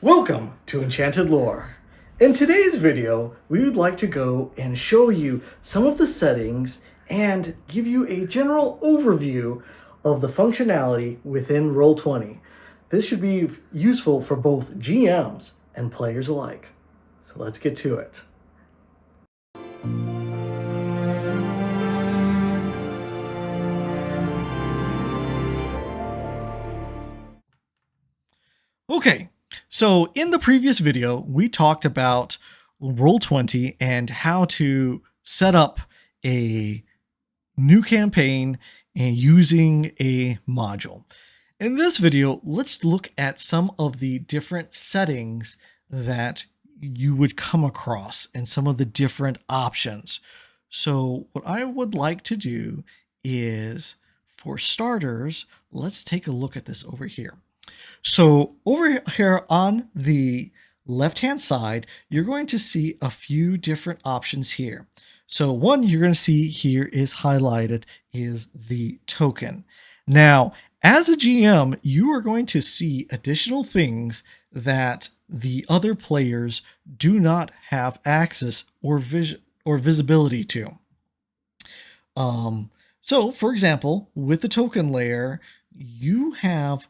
Welcome to Enchanted Lore. In today's video, we would like to go and show you some of the settings and give you a general overview of the functionality within Roll20. This should be useful for both GMs and players alike. So let's get to it. Okay, so in the previous video, we talked about Roll20 and how to set up a new campaign and using a module. In this video, let's look at some of the different settings that you would come across and some of the different options. So what I would like to do is, for starters, let's take a look at this over here. So over here on the left-hand side, you're going to see a few different options here. So one you're going to see here is highlighted is the token. Now, as a GM, you are going to see additional things that the other players do not have access or visibility to. So for example, with the token layer, you have,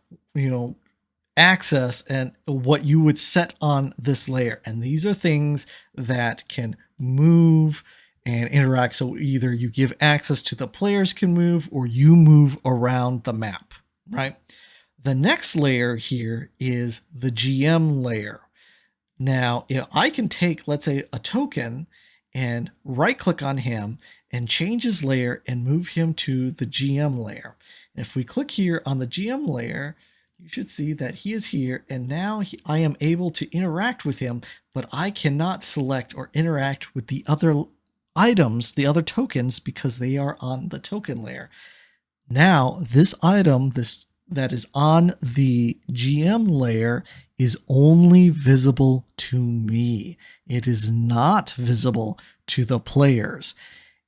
access and what you would set on this layer. And these are things that can move and interact. So either you give access to the players can move or you move around the map, right? The next layer here is the GM layer. Now, if I can take, let's say, a token and right click on him and change his layer and move him to the GM layer. And if we click here on the GM layer, you should see that he is here, and now I am able to interact with him, but I cannot select or interact with the other items, the other tokens, because they are on the token layer. Now, this item, that is on the GM layer is only visible to me. It is not visible to the players.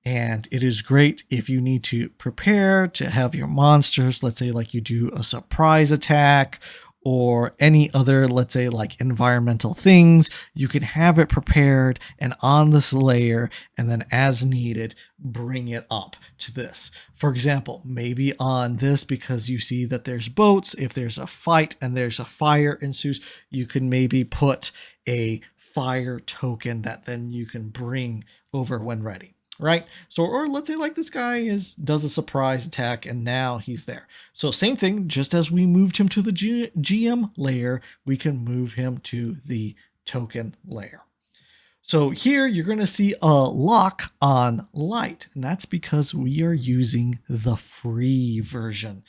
And it is great if you need to prepare to have your monsters, let's say like you do a surprise attack or any other, let's say like environmental things, you can have it prepared and on this layer, and then as needed, bring it up to this. For example, maybe on this, because you see that there's boats, if there's a fight and there's a fire ensues, you can maybe put a fire token that then you can bring over when ready. Right? So, or let's say like this guy does a surprise attack and now he's there. So same thing, just as we moved him to the GM layer, we can move him to the token layer. So here you're going to see a lock on light, and that's because we are using the free version.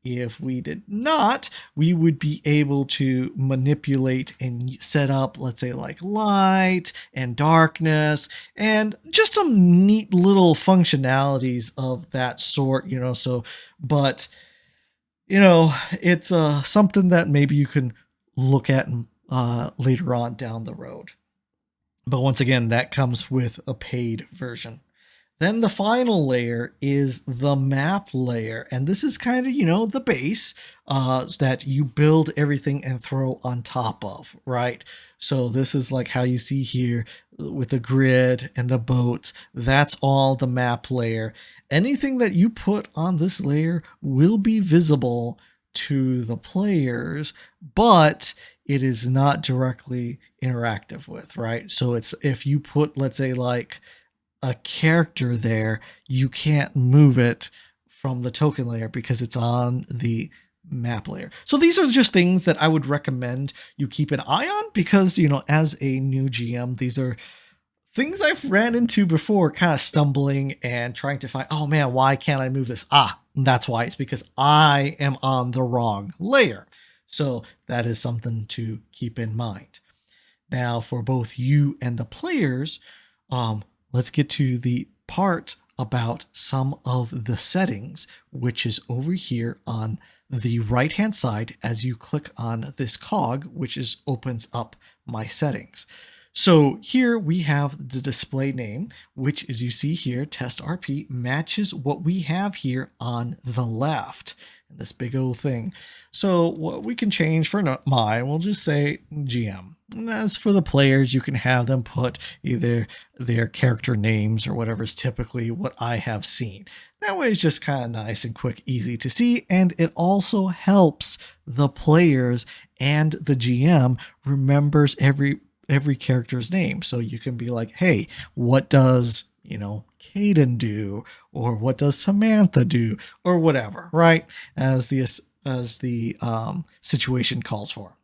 If we did not, we would be able to manipulate and set up, let's say like light and darkness and just some neat little functionalities of that sort, but it's something that maybe you can look at later on down the road. But once again, that comes with a paid version. Then the final layer is the map layer. And this is kind of, the base that you build everything and throw on top of, right? So this is like how you see here with the grid and the boats. That's all the map layer. Anything that you put on this layer will be visible to the players, but it is not directly interactive with, right? So it's if you put, let's say like a character there, you can't move it from the token layer because it's on the map layer. So these are just things that I would recommend you keep an eye on because, as a new GM, these are things I've ran into before, kind of stumbling and trying to find, oh man, why can't I move this? That's why. It's because I am on the wrong layer. So that is something to keep in mind. Now, for both you and the players, let's get to the part about some of the settings, which is over here on the right-hand side as you click on this cog, which opens up my settings. So here we have the display name, which as you see here, test RP matches what we have here on the left. and this big old thing. So what we can change for mine, we'll just say GM. And as for the players, you can have them put either their character names or whatever is typically what I have seen. That way it's just kind of nice and quick, easy to see, and it also helps the players and the GM remembers every character's name. So you can be like, hey, what does, Caden do, or what does Samantha do, or whatever, right? As the situation calls for.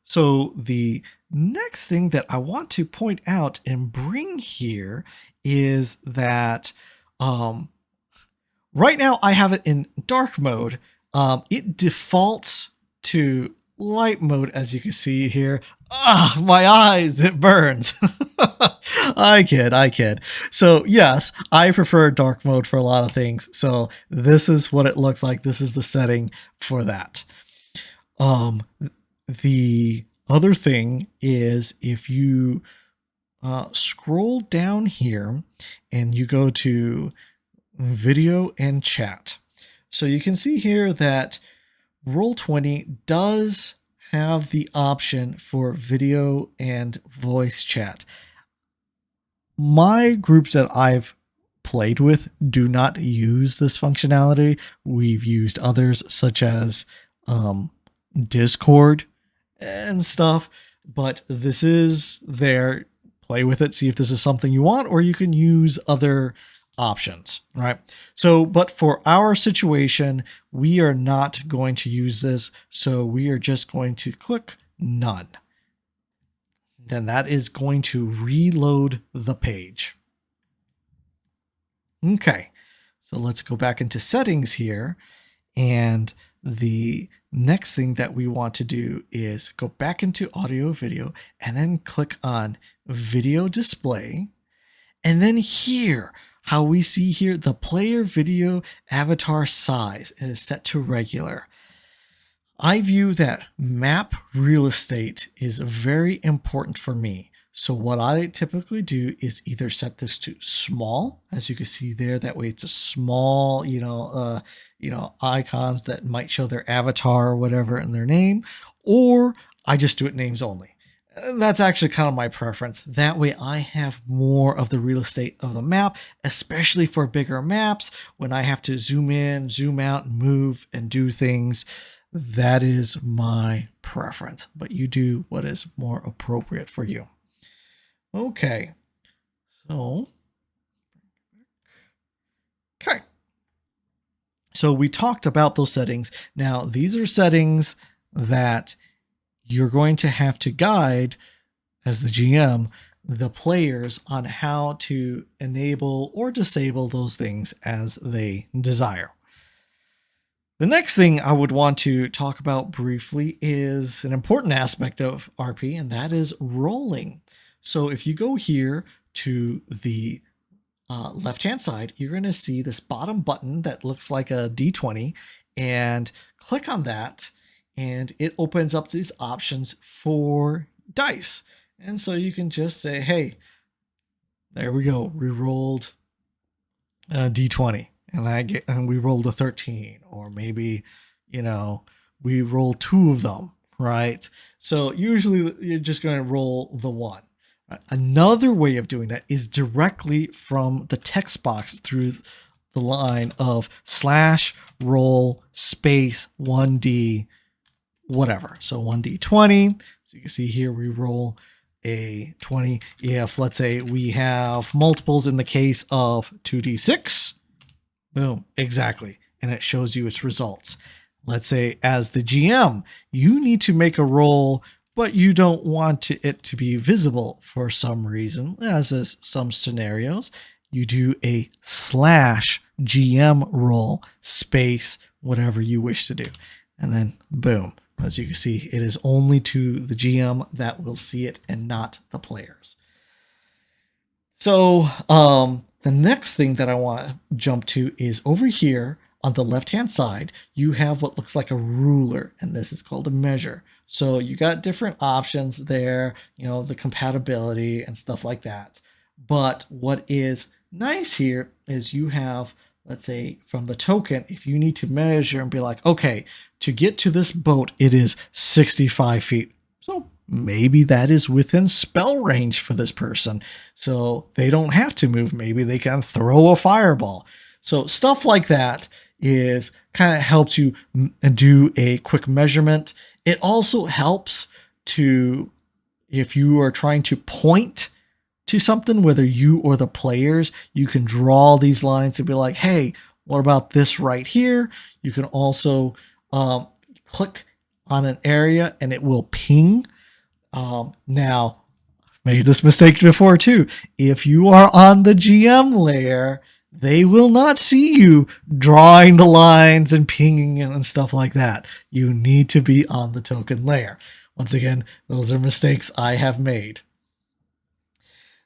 So the next thing that I want to point out and bring here is that right now I have it in dark mode. It defaults to light mode, as you can see here. My eyes, it burns. I kid. So yes, I prefer dark mode for a lot of things. So this is what it looks like. This is the setting for that. The other thing is if you scroll down here and you go to video and chat. So you can see here that Roll20 does have the option for video and voice chat. My groups that I've played with do not use this functionality. We've used others such as Discord and stuff, but this is there. Play with it, see if this is something you want, or you can use other options, right? So, but for our situation, we are not going to use this. So we are just going to click none. Then that is going to reload the page. Okay, so let's go back into settings here. And the next thing that we want to do is go back into audio video and then click on video display. And then here, how we see here, the player video avatar size is set to regular. I view that map real estate is very important for me. So what I typically do is either set this to small, as you can see there, that way it's a small, icons that might show their avatar or whatever in their name, or I just do it names only. And that's actually kind of my preference. That way I have more of the real estate of the map, especially for bigger maps when I have to zoom in, zoom out, and move and do things. That is my preference, but you do what is more appropriate for you. Okay, so we talked about those settings. Now these are settings that you're going to have to guide, as the GM, the players on how to enable or disable those things as they desire. The next thing I would want to talk about briefly is an important aspect of RP, and that is rolling. So if you go here to the left-hand side, you're going to see this bottom button that looks like a D20, and click on that, and it opens up these options for dice. And so you can just say, hey, there we go, we rolled a D20. And we rolled a 13, or maybe, we roll 2 of them, right? So usually you're just going to roll the 1. Another way of doing that is directly from the text box through the line of /roll space 1D whatever. So 1D20. So you can see here we roll a 20. If let's say we have multiples in the case of 2D6. Boom, exactly. And it shows you its results. Let's say as the GM, you need to make a roll, but you don't want it to be visible for some reason, as is some scenarios. You do a /GM roll space, whatever you wish to do. And then boom, as you can see, it is only to the GM that will see it and not the players. So, the next thing that I want to jump to is over here on the left-hand side, you have what looks like a ruler, and this is called a measure. So you got different options there, the compatibility and stuff like that. But what is nice here is you have let's say from the token, if you need to measure and be like, okay, to get to this boat, it is 65 feet. So maybe that is within spell range for this person. So they don't have to move. Maybe they can throw a fireball. So stuff like that is kind of helps you do a quick measurement. It also helps to, if you are trying to point to something, whether you or the players, you can draw these lines to be like, hey, what about this right here? You can also click on an area and it will ping. Now, I've made this mistake before too. If you are on the GM layer, they will not see you drawing the lines and pinging and stuff like that. You need to be on the token layer. Once again, those are mistakes I have made.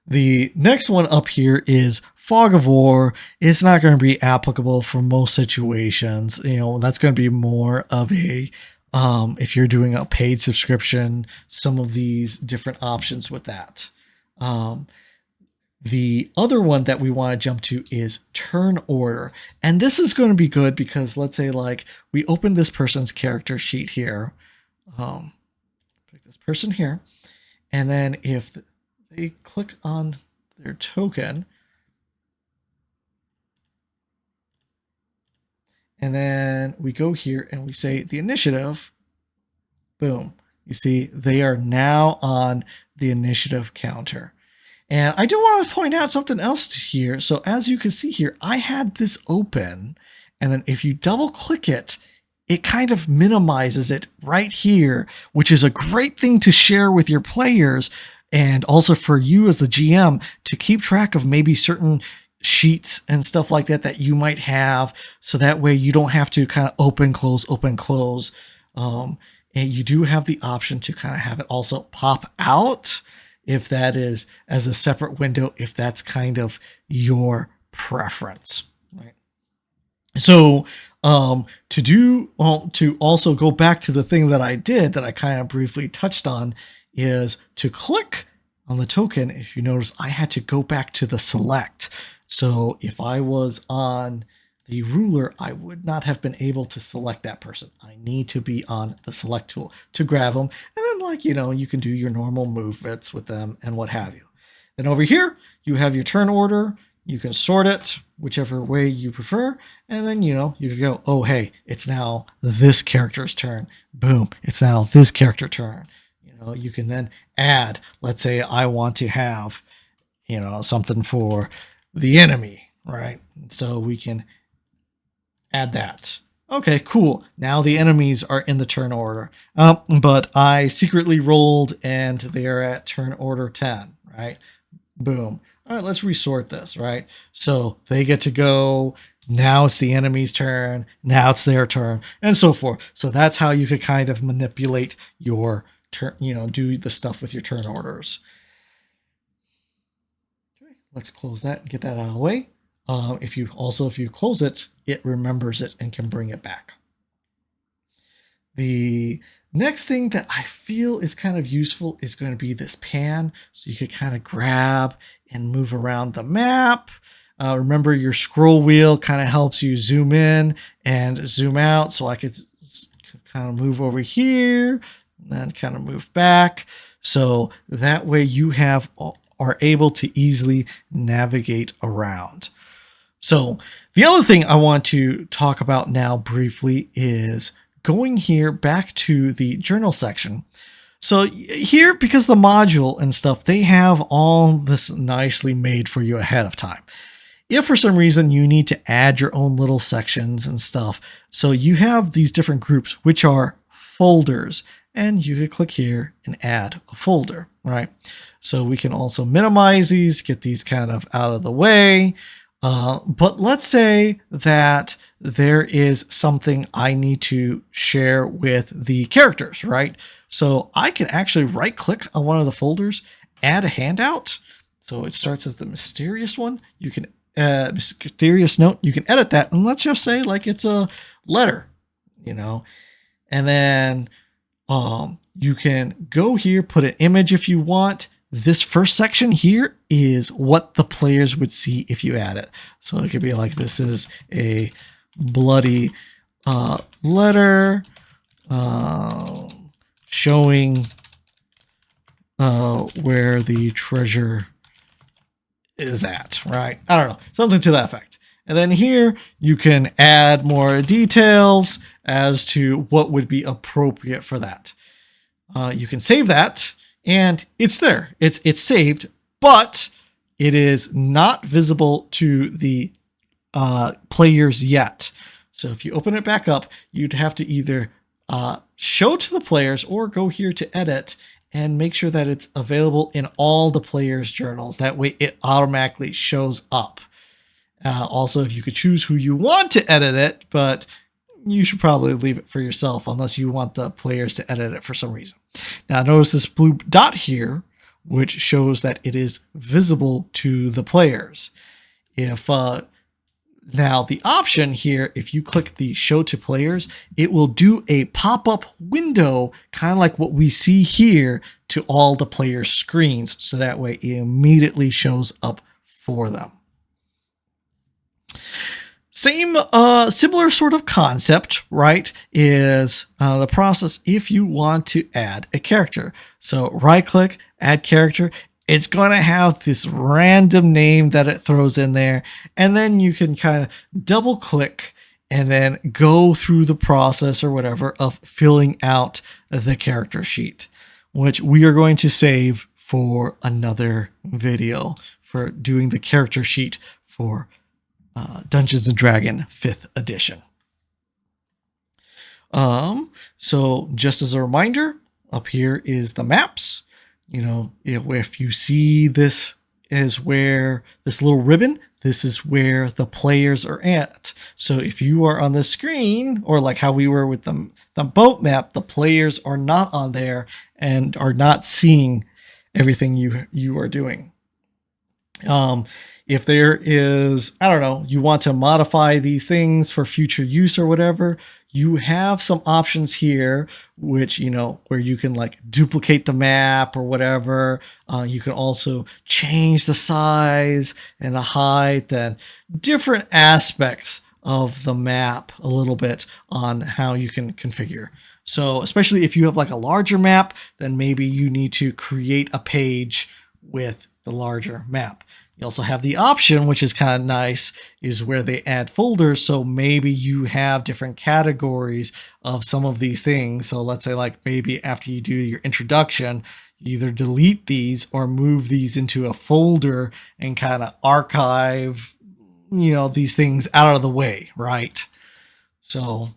The next one up here is Fog of War. It's not going to be applicable for most situations. That's going to be more of a, if you're doing a paid subscription, some of these different options with that. The other one that we want to jump to is turn order. And this is going to be good because let's say like we open this person's character sheet here. Pick this person here. And then if they click on their token, and then we go here and we say the initiative, boom, you see they are now on the initiative counter. And I do want to point out something else here. So as you can see here, I had this open, and then if you double click it, it kind of minimizes it right here, which is a great thing to share with your players. And also for you as the GM to keep track of maybe certain sheets and stuff like that that you might have. So that way you don't have to kind of open, close. And you do have the option to kind of have it also pop out if that is as a separate window, if that's kind of your preference, right? So to also go back to the thing that I did that I kind of briefly touched on is to click on the token. If you notice, I had to go back to the select. So if I was on the ruler, I would not have been able to select that person. I need to be on the select tool to grab them. And then you can do your normal movements with them and what have you. Then over here, you have your turn order. You can sort it whichever way you prefer. And then, you can go, oh, hey, it's now this character's turn. Boom. It's now this character's turn. You can then add, let's say I want to have, something for the enemy, right? So we can add that. Okay, cool. Now the enemies are in the turn order. But I secretly rolled and they are at turn order 10, right? Boom. All right, let's resort this, right? So they get to go. Now it's the enemy's turn. Now it's their turn, and so forth. So that's how you could kind of manipulate your turn, do the stuff with your turn orders. Okay, let's close that and get that out of the way. If you close it, it remembers it and can bring it back. The next thing that I feel is kind of useful is going to be this pan. So you could kind of grab and move around the map. Remember your scroll wheel kind of helps you zoom in and zoom out. So I could kind of move over here and then kind of move back. So that way you are able to easily navigate around. So the other thing I want to talk about now briefly is going here back to the journal section. So here, because the module and stuff, they have all this nicely made for you ahead of time. If for some reason you need to add your own little sections and stuff, so you have these different groups, which are folders, and you could click here and add a folder, right? So we can also minimize these, get these kind of out of the way. But let's say that there is something I need to share with the characters, right? So I can actually right click on one of the folders, add a handout. So it starts as the mysterious one. You can, mysterious note, you can edit that. And let's just say like it's a letter, and then, you can go here, put an image if you want, this first section here is what the players would see if you add it. So it could be like, this is a bloody letter showing where the treasure is at, right? I don't know, something to that effect. And then here you can add more details as to what would be appropriate for that. You can save that, and it's there. It's saved, but it is not visible to the players yet. So if you open it back up, you'd have to either show to the players or go here to edit and make sure that it's available in all the players' journals. That way it automatically shows up. Also, if you could choose who you want to edit it, but you should probably leave it for yourself unless you want the players to edit it for some reason. Now notice this blue dot here, which shows that it is visible to the players. If now the option here, if you click the show to players, it will do a pop-up window, kind of like what we see here, to all the players' screens. So that way it immediately shows up for them. Same similar sort of concept, right, is the process if you want to add a character. So right click, add character. It's going to have this random name that it throws in there. And then you can kind of double click and then go through the process or whatever of filling out the character sheet, which we are going to save for another video for doing the character sheet for Dungeons and Dragons 5th edition. So just as a reminder, up here is the maps. You know, if you see this is where this little ribbon, this is where the players are at. So if you are on the screen, or like how we were with the boat map, the players are not on there and are not seeing everything you are doing. If there is, I don't know, you want to modify these things for future use or whatever, you have some options here, which, you know, where you can like duplicate the map or whatever. You can also change the size and the height and different aspects of the map a little bit on how you can configure. So especially if you have like a larger map, then maybe you need to create a page with the larger map. You also have the option, which is kind of nice, is where they add folders. So maybe you have different categories of some of these things. So let's say like maybe after you do your introduction, you either delete these or move these into a folder and kind of archive, you know, these things out of the way, right? So,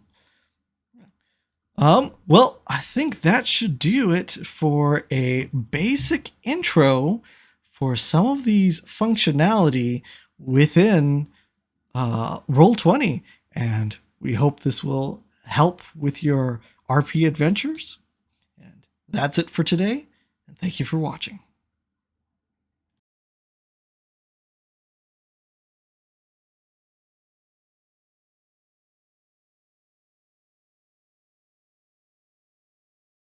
well, I think that should do it for a basic intro for some of these functionality within Roll20. And we hope this will help with your RP adventures. And that's it for today. And thank you for watching.